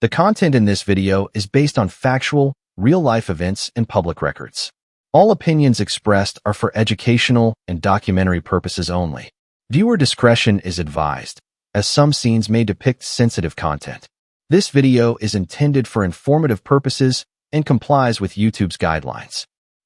The content in this video is based on factual, real-life events and public records. All opinions expressed are for educational and documentary purposes only. Viewer discretion is advised, as some scenes may depict sensitive content. This video is intended for informative purposes and complies with YouTube's guidelines.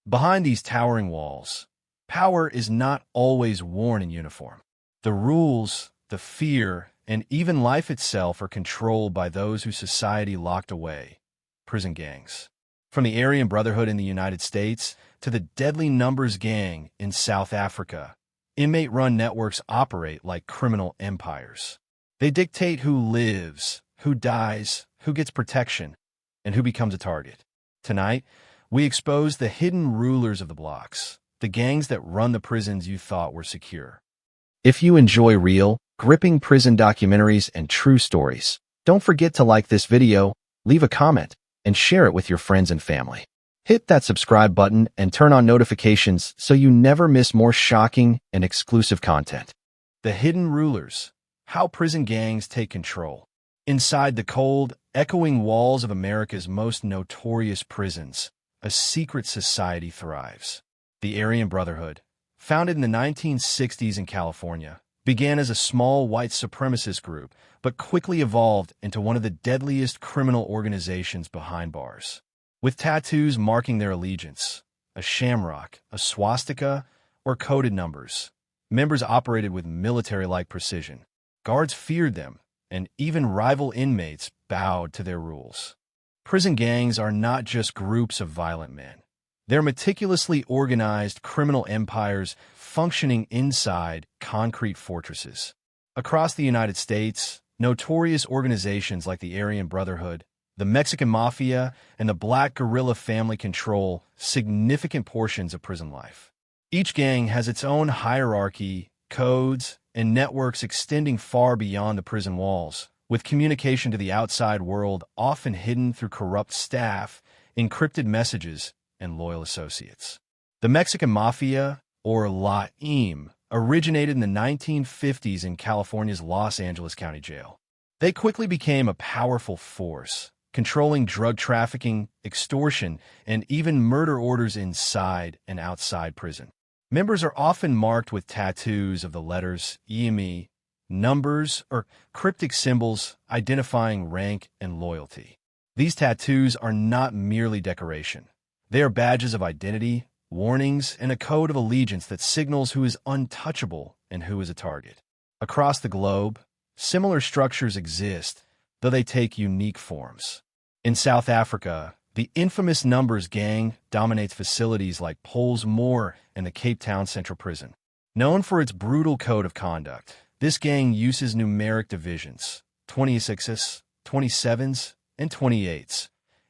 Behind these towering walls, power is not always worn in uniform. The rules, the fear, and even life itself are controlled by those whose society locked away, prison gangs. From the Aryan Brotherhood in the United States to the Deadly Numbers gang in South Africa, inmate-run networks operate like criminal empires. They dictate who lives, who dies, who gets protection, and who becomes a target. Tonight, we expose the hidden rulers of the blocks, the gangs that run the prisons you thought were secure. If you enjoy real, gripping prison documentaries and true stories, don't forget to like this video, leave a comment, and share it with your friends and family. Hit that subscribe button and turn on notifications so you never miss more shocking and exclusive content. The hidden rulers. How prison gangs take control. Inside the cold, echoing walls of America's most notorious prisons, a secret society thrives. The Aryan Brotherhood, founded in the 1960s in California, began as a small white supremacist group, but quickly evolved into one of the deadliest criminal organizations behind bars. With tattoos marking their allegiance, a shamrock, a swastika, or coded numbers, members operated with military-like precision. Guards feared them, and even rival inmates bowed to their rules. Prison gangs are not just groups of violent men. They're meticulously organized criminal empires functioning inside concrete fortresses. Across the United States, notorious organizations like the Aryan Brotherhood, the Mexican Mafia, and the Black Guerrilla family control significant portions of prison life. Each gang has its own hierarchy, codes, and networks extending far beyond the prison walls, with communication to the outside world often hidden through corrupt staff, encrypted messages, and loyal associates. The Mexican Mafia, or La IM, originated in the 1950s in California's Los Angeles County Jail. They quickly became a powerful force, controlling drug trafficking, extortion, and even murder orders inside and outside prison. Members are often marked with tattoos of the letters EME, numbers, or cryptic symbols identifying rank and loyalty. These tattoos are not merely decoration. They are badges of identity, warnings, and a code of allegiance that signals who is untouchable and who is a target. Across the globe, similar structures exist, though they take unique forms. In South Africa, the infamous Numbers gang dominates facilities like Pollsmoor and the Cape Town Central Prison. Known for its brutal code of conduct, this gang uses numeric divisions, 26s, 27s, and 28s,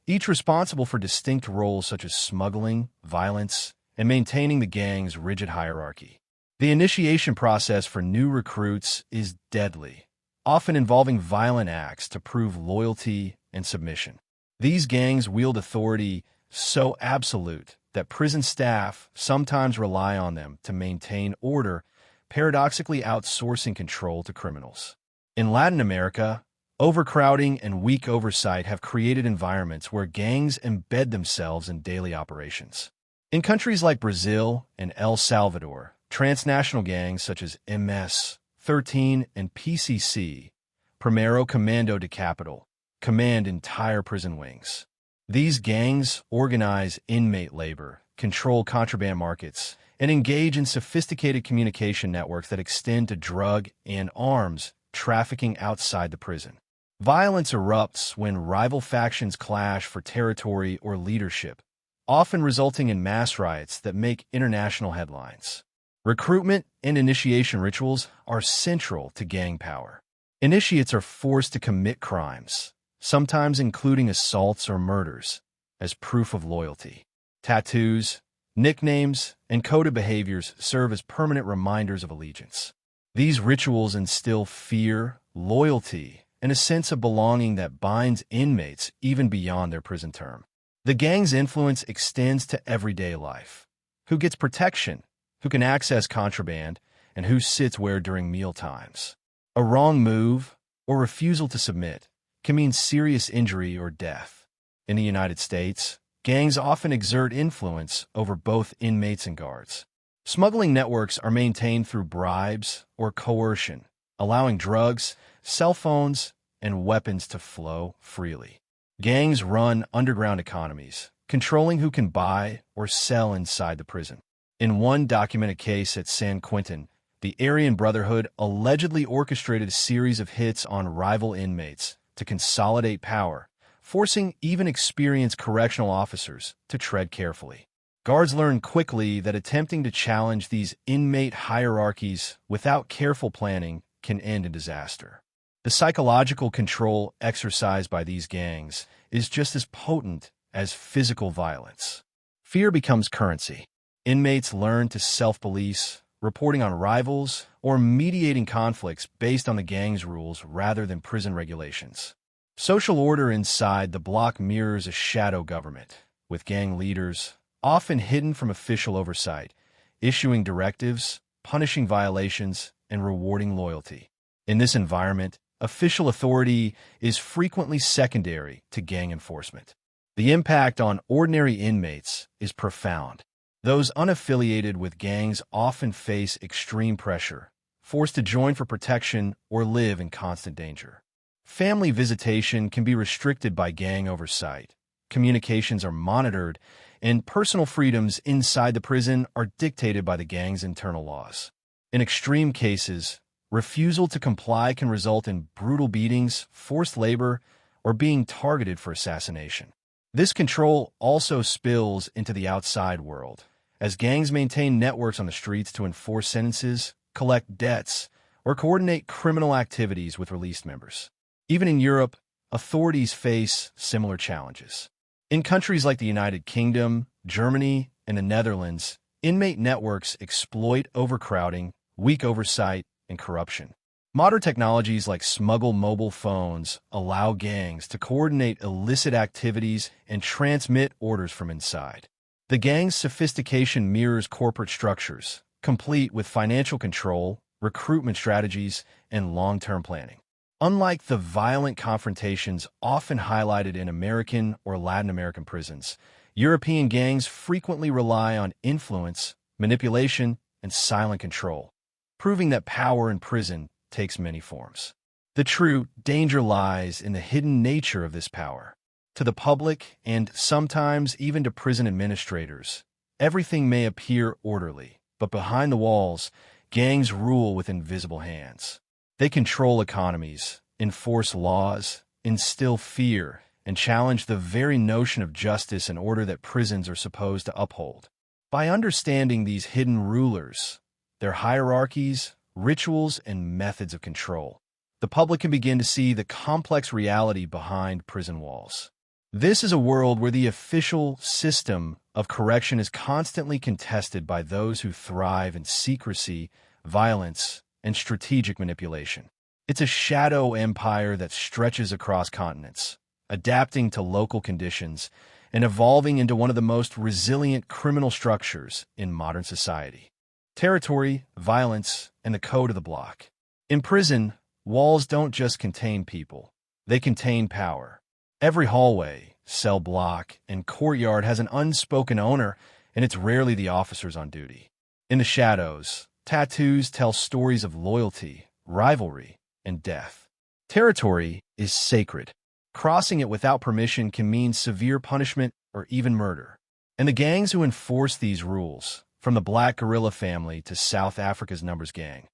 each responsible for distinct roles such as smuggling, violence, and maintaining the gang's rigid hierarchy. The initiation process for new recruits is deadly, often involving violent acts to prove loyalty and submission. These gangs wield authority so absolute that prison staff sometimes rely on them to maintain order, paradoxically outsourcing control to criminals. In Latin America, overcrowding and weak oversight have created environments where gangs embed themselves in daily operations. In countries like Brazil and El Salvador, transnational gangs such as MS-13 and PCC, Primero Comando de Capital, command entire prison wings. These gangs organize inmate labor, control contraband markets, and engage in sophisticated communication networks that extend to drug and arms trafficking outside the prison. Violence erupts when rival factions clash for territory or leadership, often resulting in mass riots that make international headlines. Recruitment and initiation rituals are central to gang power. Initiates are forced to commit crimes, sometimes including assaults or murders, as proof of loyalty. Tattoos, nicknames, and coded behaviors serve as permanent reminders of allegiance. These rituals instill fear, loyalty, and a sense of belonging that binds inmates even beyond their prison term. The gang's influence extends to everyday life. Who gets protection, who can access contraband, and who sits where during meal times. A wrong move, or refusal to submit, can mean serious injury or death. In the United States, gangs often exert influence over both inmates and guards. Smuggling networks are maintained through bribes or coercion, allowing drugs, cell phones, and weapons to flow freely. Gangs run underground economies, controlling who can buy or sell inside the prison. In one documented case at San Quentin, the Aryan Brotherhood allegedly orchestrated a series of hits on rival inmates to consolidate power, forcing even experienced correctional officers to tread carefully. Guards learned quickly that attempting to challenge these inmate hierarchies without careful planning can end in disaster. The psychological control exercised by these gangs is just as potent as physical violence. Fear becomes currency. Inmates learn to self-police, reporting on rivals, or mediating conflicts based on the gang's rules rather than prison regulations. Social order inside the block mirrors a shadow government, with gang leaders, often hidden from official oversight, issuing directives, punishing violations, and rewarding loyalty. In this environment, official authority is frequently secondary to gang enforcement. The impact on ordinary inmates is profound. Those unaffiliated with gangs often face extreme pressure, forced to join for protection or live in constant danger. Family visitation can be restricted by gang oversight. Communications are monitored, and personal freedoms inside the prison are dictated by the gang's internal laws. In extreme cases, refusal to comply can result in brutal beatings, forced labor, or being targeted for assassination. This control also spills into the outside world, as gangs maintain networks on the streets to enforce sentences, collect debts, or coordinate criminal activities with released members. Even in Europe, authorities face similar challenges. In countries like the United Kingdom, Germany, and the Netherlands, inmate networks exploit overcrowding, weak oversight, and corruption. Modern technologies like smuggled mobile phones allow gangs to coordinate illicit activities and transmit orders from inside. The gang's sophistication mirrors corporate structures, complete with financial control, recruitment strategies, and long-term planning. Unlike the violent confrontations often highlighted in American or Latin American prisons, European gangs frequently rely on influence, manipulation, and silent control, proving that power in prison takes many forms. The true danger lies in the hidden nature of this power. To the public, and sometimes even to prison administrators, everything may appear orderly, but behind the walls, gangs rule with invisible hands. They control economies, enforce laws, instill fear, and challenge the very notion of justice and order that prisons are supposed to uphold. By understanding these hidden rulers, their hierarchies, rituals, and methods of control, the public can begin to see the complex reality behind prison walls. This is a world where the official system of correction is constantly contested by those who thrive in secrecy, violence, and strategic manipulation. It's a shadow empire that stretches across continents, adapting to local conditions and evolving into one of the most resilient criminal structures in modern society. Territory, violence, and the code of the block. In prison, walls don't just contain people, they contain power. Every hallway, cell block, and courtyard has an unspoken owner, and it's rarely the officers on duty. In the shadows, tattoos tell stories of loyalty, rivalry, and death. Territory is sacred. Crossing it without permission can mean severe punishment or even murder. And the gangs who enforce these rules, from the Black Guerrilla family to South Africa's Numbers Gang,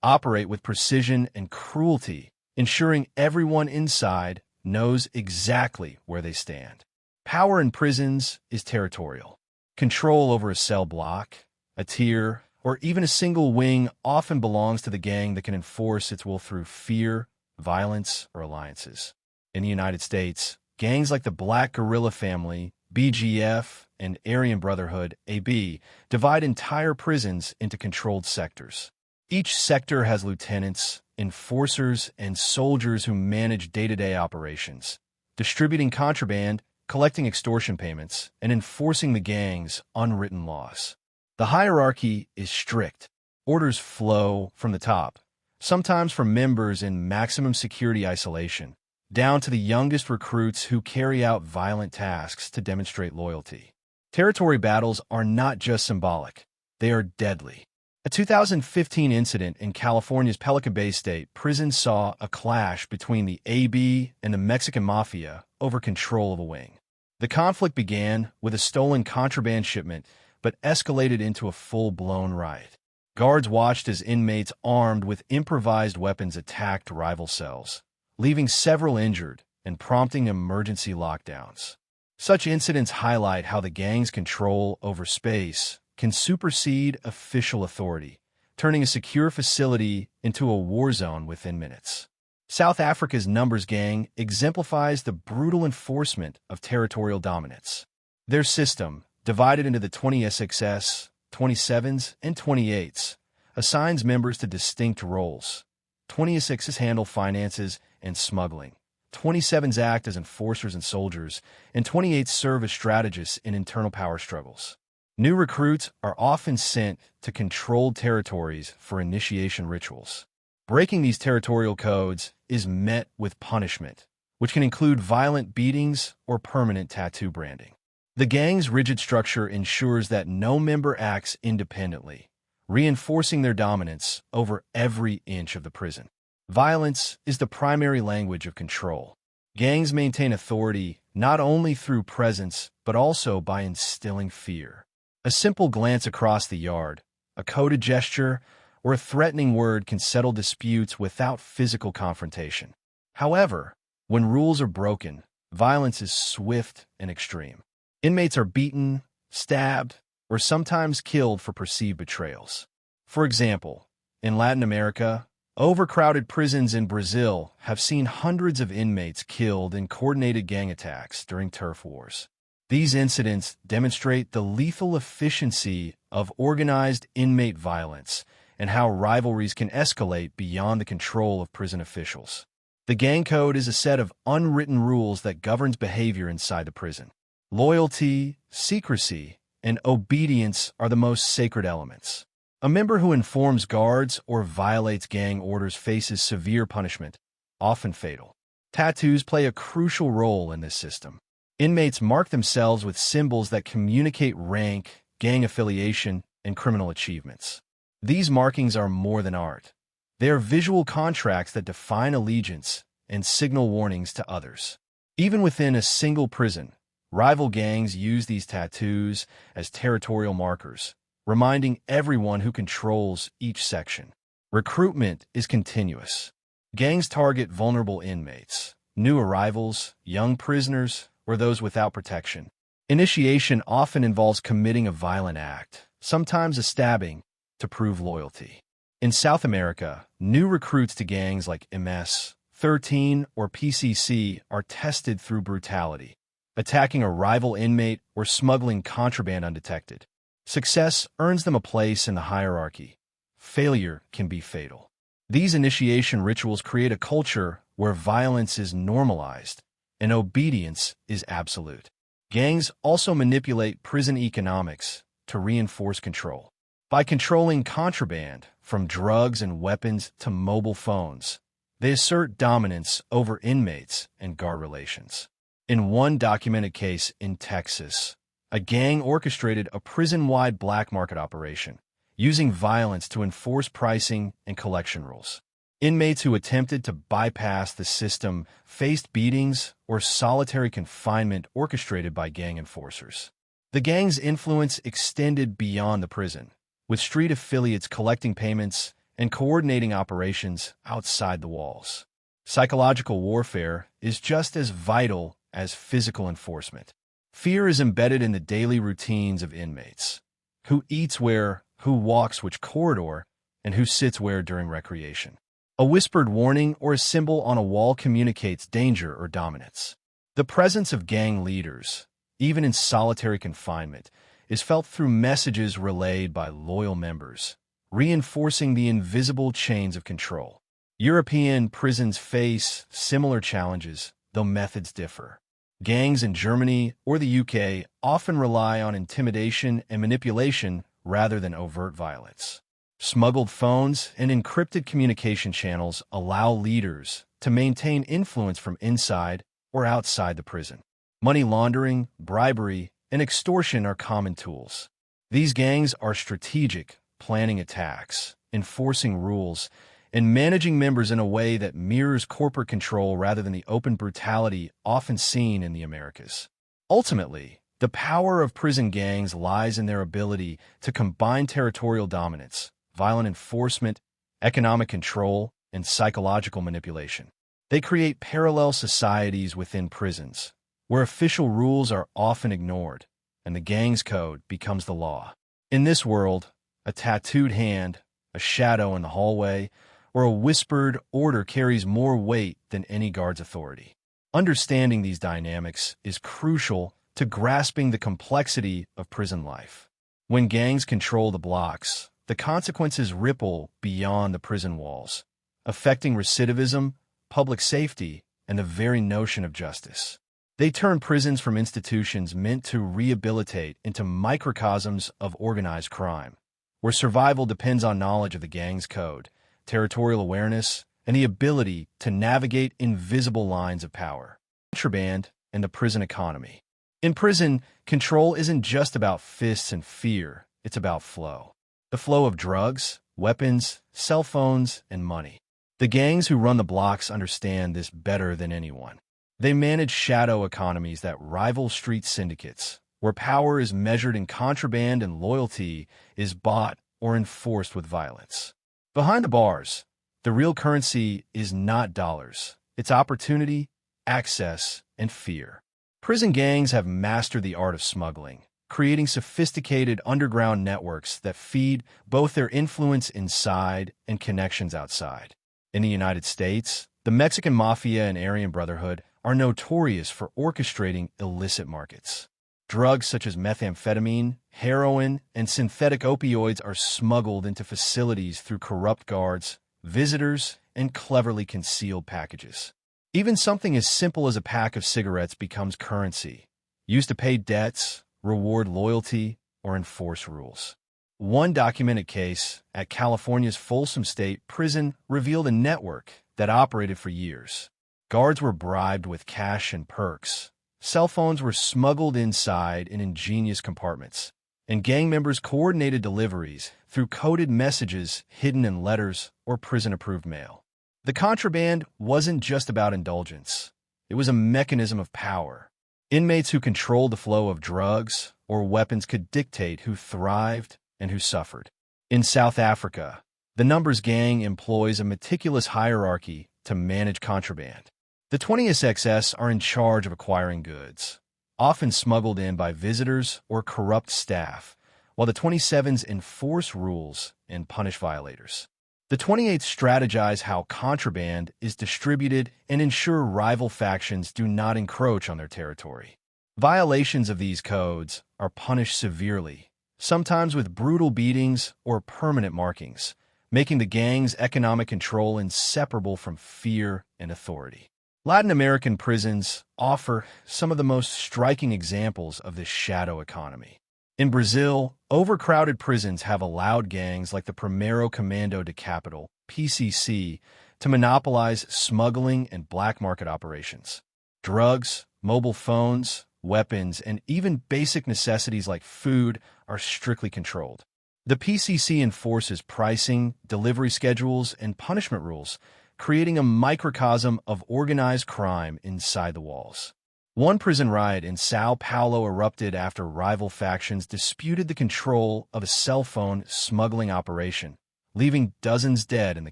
operate with precision and cruelty, ensuring everyone inside knows exactly where they stand. Power in prisons is territorial. Control over a cell block, a tier, or even a single wing often belongs to the gang that can enforce its will through fear, violence, or alliances. In the United States, gangs like the Black Guerrilla family, BGF, and Aryan Brotherhood, AB, divide entire prisons into controlled sectors. Each sector has lieutenants, enforcers, and soldiers who manage day-to-day operations, distributing contraband, collecting extortion payments, and enforcing the gang's unwritten laws. The hierarchy is strict. Orders flow from the top, sometimes from members in maximum security isolation, down to the youngest recruits who carry out violent tasks to demonstrate loyalty. Territory battles are not just symbolic, they are deadly. A 2015 incident in California's Pelican Bay State Prison saw a clash between the AB and the Mexican Mafia over control of a wing. The conflict began with a stolen contraband shipment, but escalated into a full-blown riot. Guards watched as inmates armed with improvised weapons attacked rival cells, leaving several injured and prompting emergency lockdowns. Such incidents highlight how the gang's control over space can supersede official authority, turning a secure facility into a war zone within minutes. South Africa's Numbers Gang exemplifies the brutal enforcement of territorial dominance. Their system, divided into the 20SXS, 27s, and 28s, assigns members to distinct roles. 20SXs handle finances and smuggling. 27s act as enforcers and soldiers, and 28s serve as strategists in internal power struggles. New recruits are often sent to controlled territories for initiation rituals. Breaking these territorial codes is met with punishment, which can include violent beatings or permanent tattoo branding. The gang's rigid structure ensures that no member acts independently, reinforcing their dominance over every inch of the prison. Violence is the primary language of control. Gangs maintain authority not only through presence, but also by instilling fear. A simple glance across the yard, a coded gesture, or a threatening word can settle disputes without physical confrontation. However, when rules are broken, violence is swift and extreme. Inmates are beaten, stabbed, or sometimes killed for perceived betrayals. For example, in Latin America, overcrowded prisons in Brazil have seen hundreds of inmates killed in coordinated gang attacks during turf wars. These incidents demonstrate the lethal efficiency of organized inmate violence and how rivalries can escalate beyond the control of prison officials. The gang code is a set of unwritten rules that governs behavior inside the prison. Loyalty, secrecy, and obedience are the most sacred elements. A member who informs guards or violates gang orders faces severe punishment, often fatal. Tattoos play a crucial role in this system. Inmates mark themselves with symbols that communicate rank, gang affiliation, and criminal achievements. These markings are more than art. They are visual contracts that define allegiance and signal warnings to others. Even within a single prison, rival gangs use these tattoos as territorial markers, reminding everyone who controls each section. Recruitment is continuous. Gangs target vulnerable inmates, new arrivals, young prisoners, or those without protection. Initiation often involves committing a violent act, sometimes a stabbing, to prove loyalty. In South America, new recruits to gangs like MS, 13, or PCC are tested through brutality, attacking a rival inmate or smuggling contraband undetected. Success earns them a place in the hierarchy. Failure can be fatal. These initiation rituals create a culture where violence is normalized and obedience is absolute. Gangs also manipulate prison economics to reinforce control. By controlling contraband, from drugs and weapons to mobile phones, they assert dominance over inmates and guard relations. In one documented case in Texas, a gang orchestrated a prison-wide black market operation, using violence to enforce pricing and collection rules. Inmates who attempted to bypass the system faced beatings or solitary confinement orchestrated by gang enforcers. The gang's influence extended beyond the prison, with street affiliates collecting payments and coordinating operations outside the walls. Psychological warfare is just as vital as physical enforcement. Fear is embedded in the daily routines of inmates. Who eats where, who walks which corridor, and who sits where during recreation. A whispered warning or a symbol on a wall communicates danger or dominance. The presence of gang leaders, even in solitary confinement, is felt through messages relayed by loyal members, reinforcing the invisible chains of control. European prisons face similar challenges, though methods differ. Gangs in Germany or the UK often rely on intimidation and manipulation rather than overt violence. Smuggled phones and encrypted communication channels allow leaders to maintain influence from inside or outside the prison. Money laundering, bribery, and extortion are common tools. These gangs are strategic, planning attacks, enforcing rules, and managing members in a way that mirrors corporate control rather than the open brutality often seen in the Americas. Ultimately, the power of prison gangs lies in their ability to combine territorial dominance, violent enforcement, economic control, and psychological manipulation. They create parallel societies within prisons, where official rules are often ignored, and the gang's code becomes the law. In this world, a tattooed hand, a shadow in the hallway, or a whispered order carries more weight than any guard's authority. Understanding these dynamics is crucial to grasping the complexity of prison life. When gangs control the blocks, the consequences ripple beyond the prison walls, affecting recidivism, public safety, and the very notion of justice. They turn prisons from institutions meant to rehabilitate into microcosms of organized crime, where survival depends on knowledge of the gang's code, territorial awareness, and the ability to navigate invisible lines of power. Contraband and the prison economy. In prison, control isn't just about fists and fear, it's about flow. The flow of drugs, weapons, cell phones, and money. The gangs who run the blocks understand this better than anyone. They manage shadow economies that rival street syndicates, where power is measured in contraband and loyalty is bought or enforced with violence. Behind the bars, the real currency is not dollars. It's opportunity, access, and fear. Prison gangs have mastered the art of smuggling, creating sophisticated underground networks that feed both their influence inside and connections outside. In the United States, the Mexican Mafia and Aryan Brotherhood are notorious for orchestrating illicit markets. Drugs such as methamphetamine, heroin, and synthetic opioids are smuggled into facilities through corrupt guards, visitors, and cleverly concealed packages. Even something as simple as a pack of cigarettes becomes currency, used to pay debts, reward loyalty, or enforce rules. One documented case at California's Folsom State Prison revealed a network that operated for years. Guards were bribed with cash and perks. Cell phones were smuggled inside in ingenious compartments, and gang members coordinated deliveries through coded messages hidden in letters or prison-approved mail. The contraband wasn't just about indulgence. It was a mechanism of power. Inmates who controlled the flow of drugs or weapons could dictate who thrived and who suffered. In South Africa, the Numbers Gang employs a meticulous hierarchy to manage contraband. The 20SXS are in charge of acquiring goods, often smuggled in by visitors or corrupt staff, while the 27s enforce rules and punish violators. The 28s strategize how contraband is distributed and ensure rival factions do not encroach on their territory. Violations of these codes are punished severely, sometimes with brutal beatings or permanent markings, making the gang's economic control inseparable from fear and authority. Latin American prisons offer some of the most striking examples of this shadow economy. In Brazil, overcrowded prisons have allowed gangs like the Primeiro Comando de Capital, PCC, to monopolize smuggling and black market operations. Drugs, mobile phones, weapons, and even basic necessities like food are strictly controlled. The PCC enforces pricing, delivery schedules, and punishment rules, creating a microcosm of organized crime inside the walls. One prison riot in Sao Paulo erupted after rival factions disputed the control of a cell phone smuggling operation, leaving dozens dead in the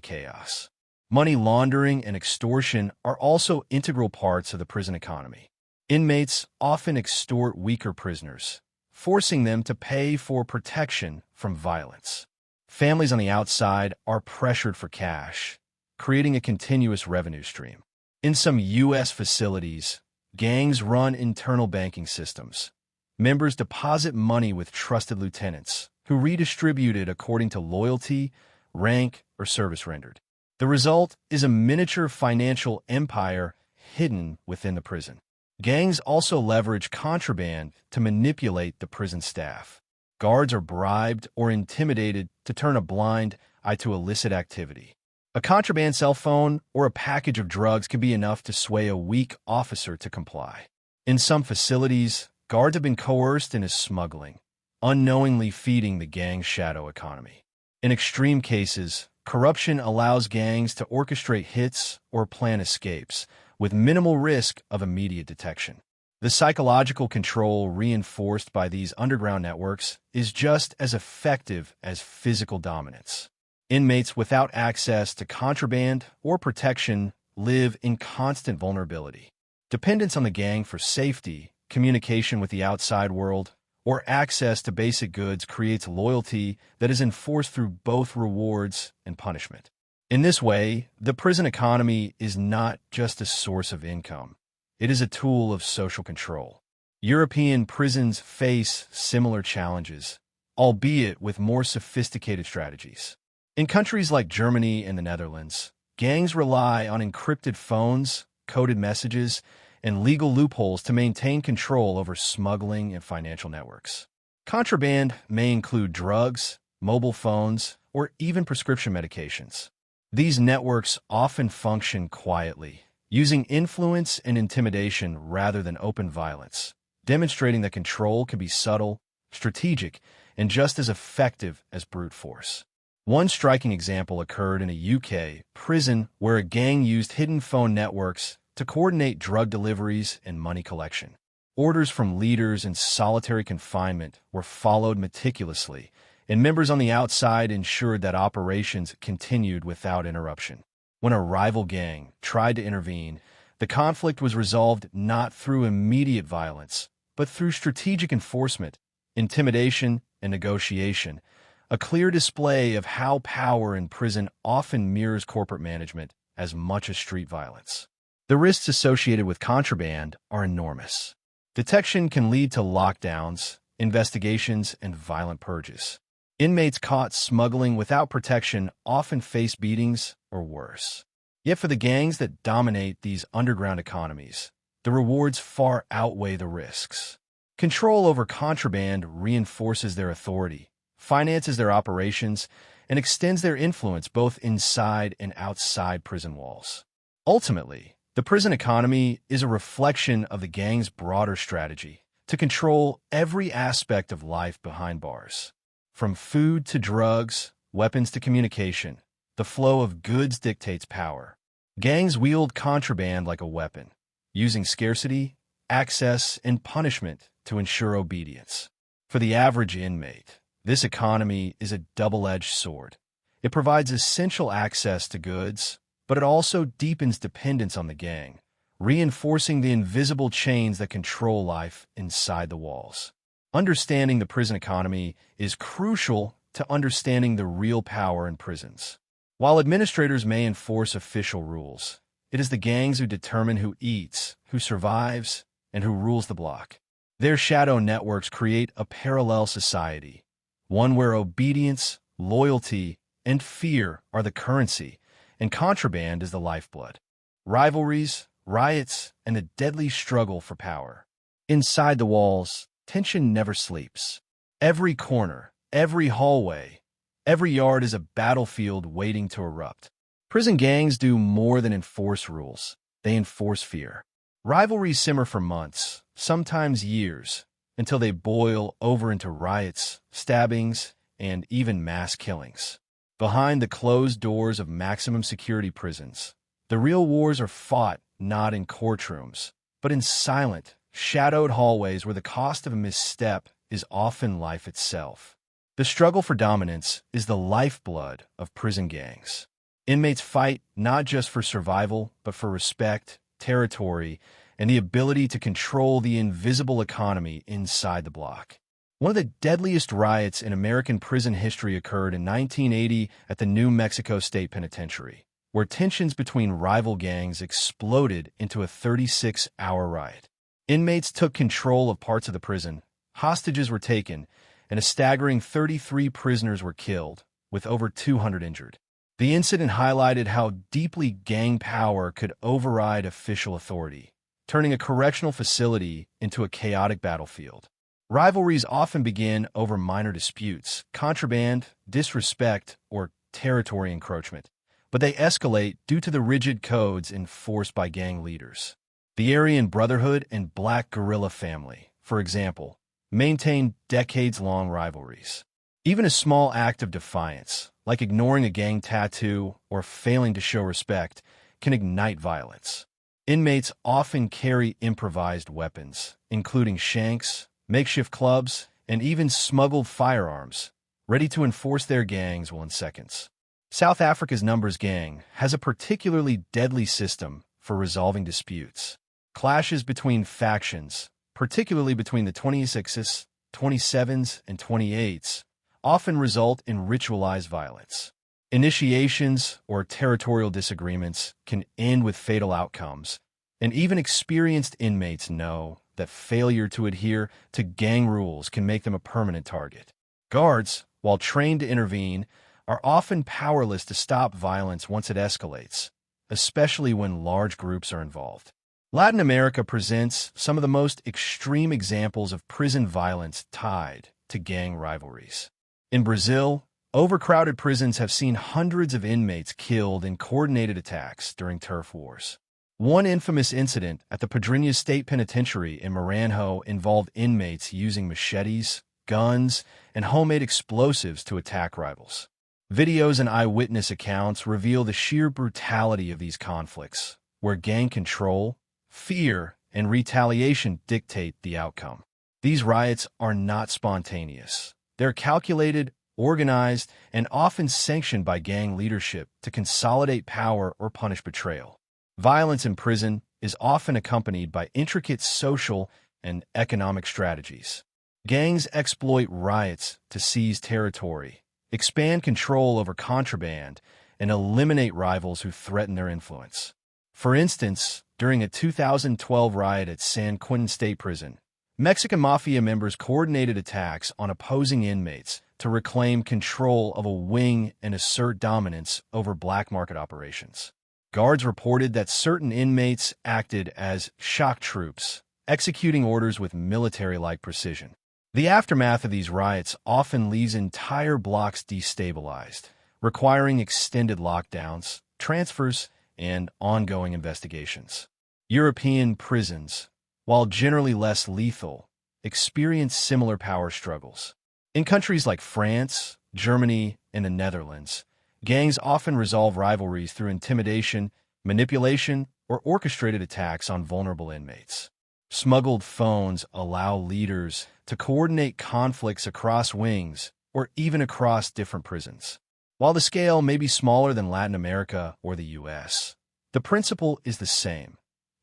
chaos. Money laundering and extortion are also integral parts of the prison economy. Inmates often extort weaker prisoners, forcing them to pay for protection from violence. Families on the outside are pressured for cash, creating a continuous revenue stream. In some U.S. facilities, gangs run internal banking systems. Members deposit money with trusted lieutenants, who redistribute it according to loyalty, rank, or service rendered. The result is a miniature financial empire hidden within the prison. Gangs also leverage contraband to manipulate the prison staff. guards are bribed or intimidated to turn a blind eye to illicit activity. A contraband cell phone or a package of drugs can be enough to sway a weak officer to comply. In some facilities, guards have been coerced into smuggling, unknowingly feeding the gang's shadow economy. In extreme cases, corruption allows gangs to orchestrate hits or plan escapes, with minimal risk of immediate detection. The psychological control reinforced by these underground networks is just as effective as physical dominance. Inmates without access to contraband or protection live in constant vulnerability. Dependence on the gang for safety, communication with the outside world, or access to basic goods creates loyalty that is enforced through both rewards and punishment. In this way, the prison economy is not just a source of income. It is a tool of social control. European prisons face similar challenges, albeit with more sophisticated strategies. In countries like Germany and the Netherlands, gangs rely on encrypted phones, coded messages, and legal loopholes to maintain control over smuggling and financial networks. Contraband may include drugs, mobile phones, or even prescription medications. These networks often function quietly, using influence and intimidation rather than open violence, demonstrating that control can be subtle, strategic, and just as effective as brute force. One striking example occurred in a UK prison where a gang used hidden phone networks to coordinate drug deliveries and money collection. Orders from leaders in solitary confinement were followed meticulously, and members on the outside ensured that operations continued without interruption. When a rival gang tried to intervene, the conflict was resolved not through immediate violence, but through strategic enforcement, intimidation, and negotiation, a clear display of how power in prison often mirrors corporate management as much as street violence. The risks associated with contraband are enormous. Detection can lead to lockdowns, investigations, and violent purges. Inmates caught smuggling without protection often face beatings or worse. Yet for the gangs that dominate these underground economies, the rewards far outweigh the risks. Control over contraband reinforces their authority, finances their operations, and extends their influence both inside and outside prison walls. Ultimately, the prison economy is a reflection of the gang's broader strategy to control every aspect of life behind bars. From food to drugs, weapons to communication, the flow of goods dictates power. Gangs wield contraband like a weapon, using scarcity, access, and punishment to ensure obedience. For the average inmate, this economy is a double-edged sword. It provides essential access to goods, but it also deepens dependence on the gang, reinforcing the invisible chains that control life inside the walls. Understanding the prison economy is crucial to understanding the real power in prisons. While administrators may enforce official rules, it is the gangs who determine who eats, who survives, and who rules the block. Their shadow networks create a parallel society, one where obedience, loyalty, and fear are the currency, and contraband is the lifeblood. Rivalries, riots, and a deadly struggle for power. Inside the walls, tension never sleeps. Every corner, every hallway, every yard is a battlefield waiting to erupt. Prison gangs do more than enforce rules. They enforce fear. Rivalries simmer for months, sometimes years, until they boil over into riots, stabbings, and even mass killings. Behind the closed doors of maximum security prisons, the real wars are fought not in courtrooms, but in silent, shadowed hallways where the cost of a misstep is often life itself. The struggle for dominance is the lifeblood of prison gangs. Inmates fight not just for survival, but for respect, territory, and the ability to control the invisible economy inside the block. One of the deadliest riots in American prison history occurred in 1980 at the New Mexico State Penitentiary, where tensions between rival gangs exploded into a 36-hour riot. Inmates took control of parts of the prison, hostages were taken, and a staggering 33 prisoners were killed, with over 200 injured. The incident highlighted how deeply gang power could override official authority, turning a correctional facility into a chaotic battlefield. Rivalries often begin over minor disputes, contraband, disrespect, or territory encroachment, but they escalate due to the rigid codes enforced by gang leaders. The Aryan Brotherhood and Black Guerrilla Family, for example, maintain decades-long rivalries. Even a small act of defiance, like ignoring a gang tattoo or failing to show respect, can ignite violence. Inmates often carry improvised weapons, including shanks, makeshift clubs, and even smuggled firearms, ready to enforce their gangs will in seconds. South Africa's Numbers Gang has a particularly deadly system for resolving disputes. Clashes between factions, particularly between the 26s, 27s, and 28s, often result in ritualized violence. Initiations or territorial disagreements can end with fatal outcomes, and even experienced inmates know that failure to adhere to gang rules can make them a permanent target. Guards, while trained to intervene, are often powerless to stop violence once it escalates, especially when large groups are involved. Latin America presents some of the most extreme examples of prison violence tied to gang rivalries. In Brazil, overcrowded prisons have seen hundreds of inmates killed in coordinated attacks during turf wars. One infamous incident at the Pedrinha State Penitentiary in Maranhão involved inmates using machetes, guns, and homemade explosives to attack rivals. Videos and eyewitness accounts reveal the sheer brutality of these conflicts, where gang control, fear, and retaliation dictate the outcome. These riots are not spontaneous. They're calculated, organized, and often sanctioned by gang leadership to consolidate power or punish betrayal. Violence in prison is often accompanied by intricate social and economic strategies. Gangs exploit riots to seize territory, expand control over contraband, and eliminate rivals who threaten their influence. For instance, during a 2012 riot at San Quentin State Prison, Mexican mafia members coordinated attacks on opposing inmates to reclaim control of a wing and assert dominance over black market operations. Guards reported that certain inmates acted as shock troops, executing orders with military-like precision. The aftermath of these riots often leaves entire blocks destabilized, requiring extended lockdowns, transfers, and ongoing investigations. European prisons, while generally less lethal, experience similar power struggles. In countries like France, Germany, and the Netherlands, gangs often resolve rivalries through intimidation, manipulation, or orchestrated attacks on vulnerable inmates. Smuggled phones allow leaders to coordinate conflicts across wings or even across different prisons. While the scale may be smaller than Latin America or the US, the principle is the same.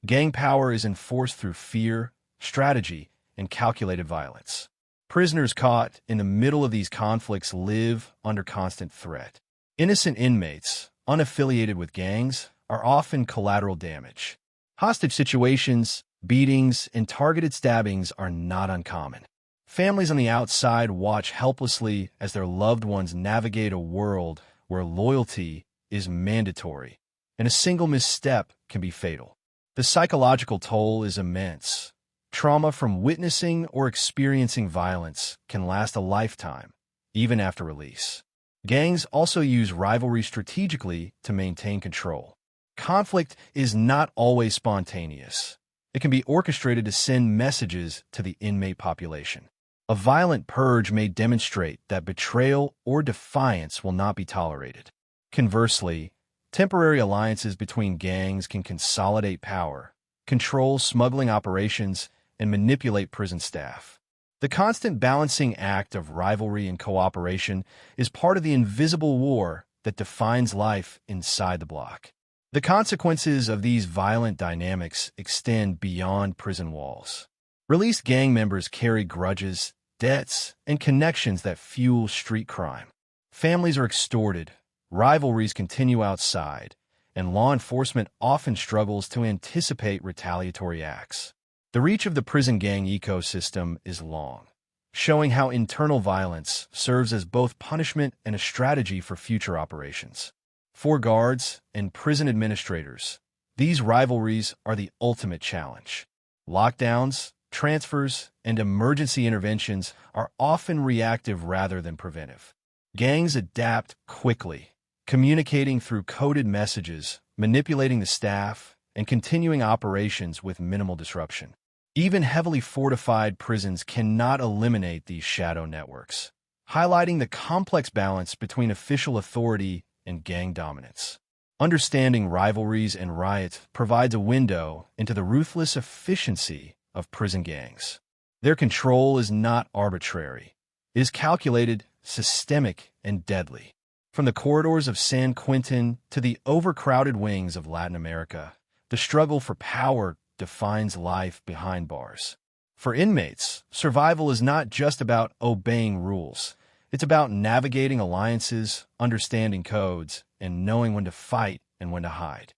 Gang power is enforced through fear, strategy, and calculated violence. Prisoners caught in the middle of these conflicts live under constant threat. Innocent inmates, unaffiliated with gangs, are often collateral damage. Hostage situations, beatings, and targeted stabbings are not uncommon. Families on the outside watch helplessly as their loved ones navigate a world where loyalty is mandatory, and a single misstep can be fatal. The psychological toll is immense. Trauma from witnessing or experiencing violence can last a lifetime, even after release. Gangs also use rivalry strategically to maintain control. Conflict is not always spontaneous. It can be orchestrated to send messages to the inmate population. A violent purge may demonstrate that betrayal or defiance will not be tolerated. Conversely, temporary alliances between gangs can consolidate power, control smuggling operations, and manipulate prison staff. The constant balancing act of rivalry and cooperation is part of the invisible war that defines life inside the block. The consequences of these violent dynamics extend beyond prison walls. Released gang members carry grudges, debts, and connections that fuel street crime. Families are extorted, rivalries continue outside, and law enforcement often struggles to anticipate retaliatory acts. The reach of the prison gang ecosystem is long, showing how internal violence serves as both punishment and a strategy for future operations. For guards and prison administrators, these rivalries are the ultimate challenge. Lockdowns, transfers, and emergency interventions are often reactive rather than preventive. Gangs adapt quickly, communicating through coded messages, manipulating the staff, and continuing operations with minimal disruption. Even heavily fortified prisons cannot eliminate these shadow networks, highlighting the complex balance between official authority and gang dominance. Understanding rivalries and riots provides a window into the ruthless efficiency of prison gangs. Their control is not arbitrary. It is calculated, systemic, and deadly. From the corridors of San Quentin to the overcrowded wings of Latin America, the struggle for power defines life behind bars. For inmates, survival is not just about obeying rules. It's about navigating alliances, understanding codes, and knowing when to fight and when to hide.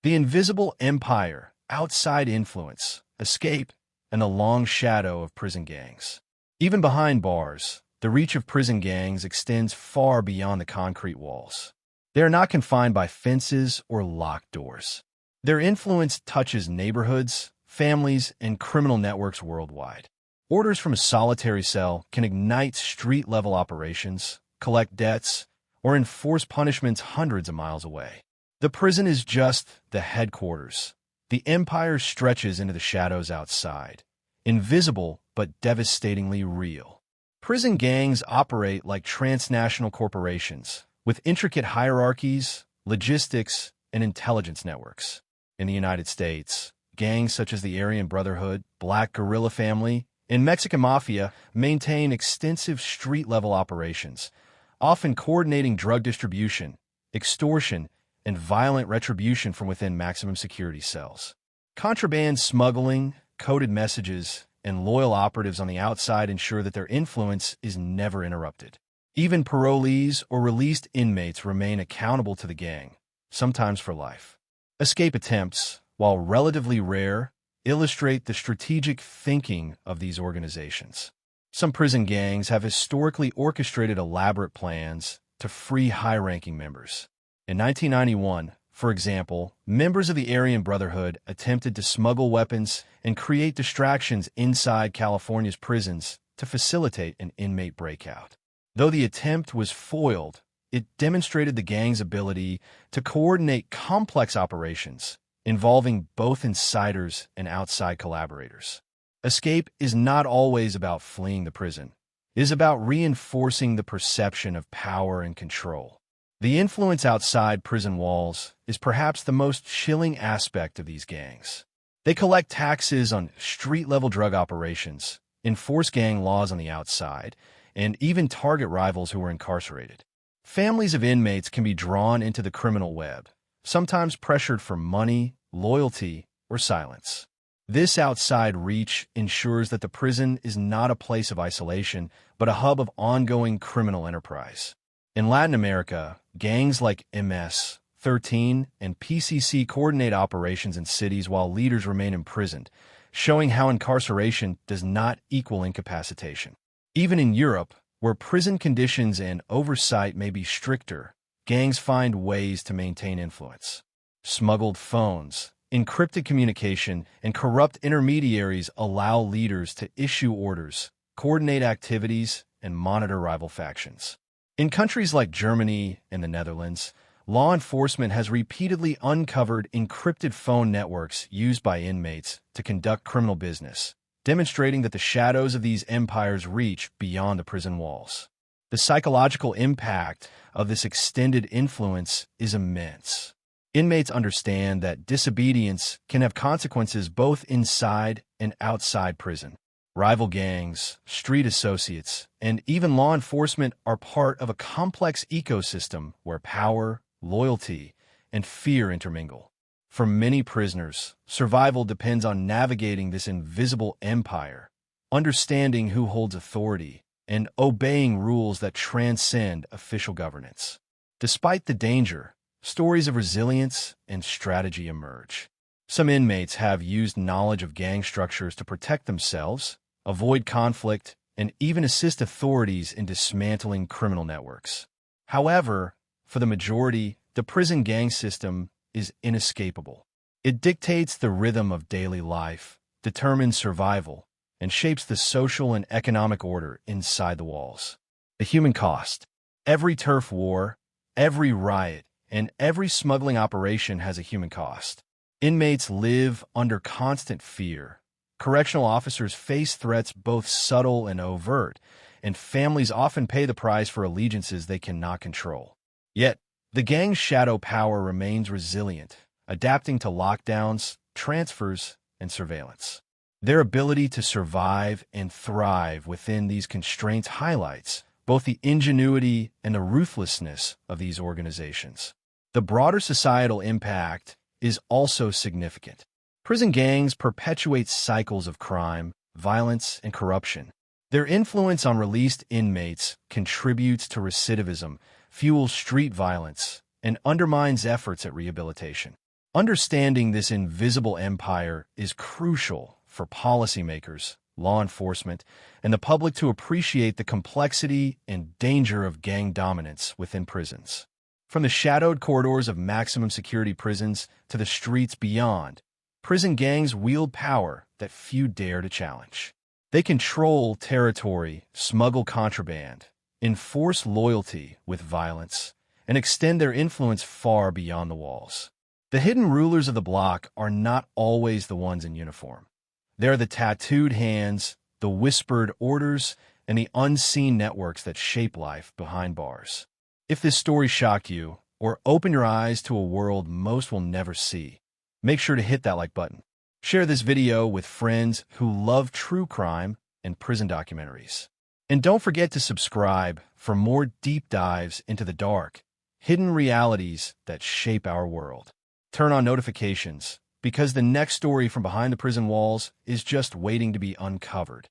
The invisible empire, outside influence, escape, and the long shadow of prison gangs. Even behind bars, the reach of prison gangs extends far beyond the concrete walls. They are not confined by fences or locked doors. Their influence touches neighborhoods, families, and criminal networks worldwide. Orders from a solitary cell can ignite street-level operations, collect debts, or enforce punishments hundreds of miles away. The prison is just the headquarters. The empire stretches into the shadows outside, invisible but devastatingly real. Prison gangs operate like transnational corporations, with intricate hierarchies, logistics, and intelligence networks. In the United States, gangs such as the Aryan Brotherhood, Black Guerrilla Family, and Mexican Mafia maintain extensive street-level operations, often coordinating drug distribution, extortion, and violent retribution from within maximum security cells. Contraband smuggling, coded messages, and loyal operatives on the outside ensure that their influence is never interrupted. Even parolees or released inmates remain accountable to the gang, sometimes for life. Escape attempts, while relatively rare, illustrate the strategic thinking of these organizations. Some prison gangs have historically orchestrated elaborate plans to free high-ranking members. In 1991, for example, members of the Aryan Brotherhood attempted to smuggle weapons and create distractions inside California's prisons to facilitate an inmate breakout. Though the attempt was foiled, it demonstrated the gang's ability to coordinate complex operations involving both insiders and outside collaborators. Escape is not always about fleeing the prison. It is about reinforcing the perception of power and control. The influence outside prison walls is perhaps the most chilling aspect of these gangs. They collect taxes on street-level drug operations, enforce gang laws on the outside, and even target rivals who are incarcerated. Families of inmates can be drawn into the criminal web, sometimes pressured for money, loyalty, or silence. This outside reach ensures that the prison is not a place of isolation, but a hub of ongoing criminal enterprise. In Latin America, gangs like MS-13 and PCC coordinate operations in cities while leaders remain imprisoned, showing how incarceration does not equal incapacitation. Even in Europe, where prison conditions and oversight may be stricter, gangs find ways to maintain influence. Smuggled phones, encrypted communication, and corrupt intermediaries allow leaders to issue orders, coordinate activities, and monitor rival factions. In countries like Germany and the Netherlands, law enforcement has repeatedly uncovered encrypted phone networks used by inmates to conduct criminal business, demonstrating that the shadows of these empires reach beyond the prison walls. The psychological impact of this extended influence is immense. Inmates understand that disobedience can have consequences both inside and outside prison. Rival gangs, street associates, and even law enforcement are part of a complex ecosystem where power, loyalty, and fear intermingle. For many prisoners, survival depends on navigating this invisible empire, understanding who holds authority, and obeying rules that transcend official governance. Despite the danger, stories of resilience and strategy emerge. Some inmates have used knowledge of gang structures to protect themselves, avoid conflict, and even assist authorities in dismantling criminal networks. However, for the majority, the prison gang system is inescapable. It dictates the rhythm of daily life, determines survival, and shapes the social and economic order inside the walls. The human cost. Every turf war, every riot, and every smuggling operation has a human cost. Inmates live under constant fear. Correctional officers face threats both subtle and overt, and families often pay the price for allegiances they cannot control. Yet, the gang's shadow power remains resilient, adapting to lockdowns, transfers, and surveillance. Their ability to survive and thrive within these constraints highlights both the ingenuity and the ruthlessness of these organizations. The broader societal impact is also significant. Prison gangs perpetuate cycles of crime, violence, and corruption. Their influence on released inmates contributes to recidivism, fuels street violence, and undermines efforts at rehabilitation. Understanding this invisible empire is crucial for policymakers, law enforcement, and the public to appreciate the complexity and danger of gang dominance within prisons. From the shadowed corridors of maximum security prisons to the streets beyond, prison gangs wield power that few dare to challenge. They control territory, smuggle contraband, enforce loyalty with violence, and extend their influence far beyond the walls. The hidden rulers of the block are not always the ones in uniform. They are the tattooed hands, the whispered orders, and the unseen networks that shape life behind bars. If this story shocked you, or opened your eyes to a world most will never see, make sure to hit that like button. Share this video with friends who love true crime and prison documentaries. And don't forget to subscribe for more deep dives into the dark, hidden realities that shape our world. Turn on notifications, because the next story from behind the prison walls is just waiting to be uncovered.